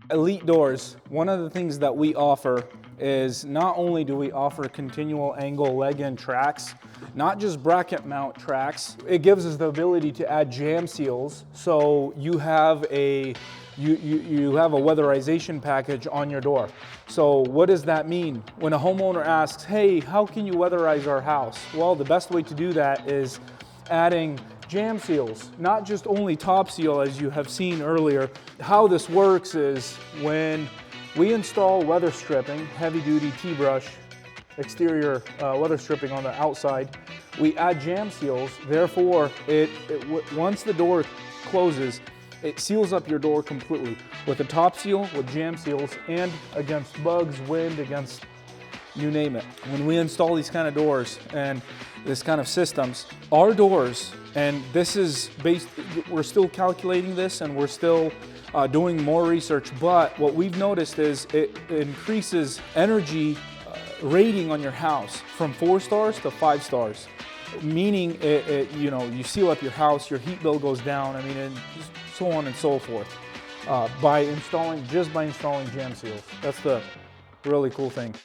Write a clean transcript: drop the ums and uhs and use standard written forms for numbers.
Elite Doors, one of the things that we offer is not only do we offer continual angle leg-in tracks, not just bracket mount tracks, it gives us the ability to add jam seals. So you have a weatherization package on your door. So what does that mean? When a homeowner asks, hey, how can you weatherize our house? Well, the best way to do that is adding jam seals, not just only top seal as you have seen earlier. How this works is when we install weather stripping, heavy duty T-brush, exterior weather stripping on the outside, we add jam seals. Therefore, once the door closes, it seals up your door completely with a top seal, with jam seals, and against bugs, wind, against you name it. When we install these kind of doors and this kind of systems, our doors, and this is based, we're still calculating this and we're still doing more research, but what we've noticed is it increases energy rating on your house from 4 stars to 5 stars. Meaning, you seal up your house, your heat bill goes down, I mean, and so on and so forth, by installing jam seals. That's the really cool thing.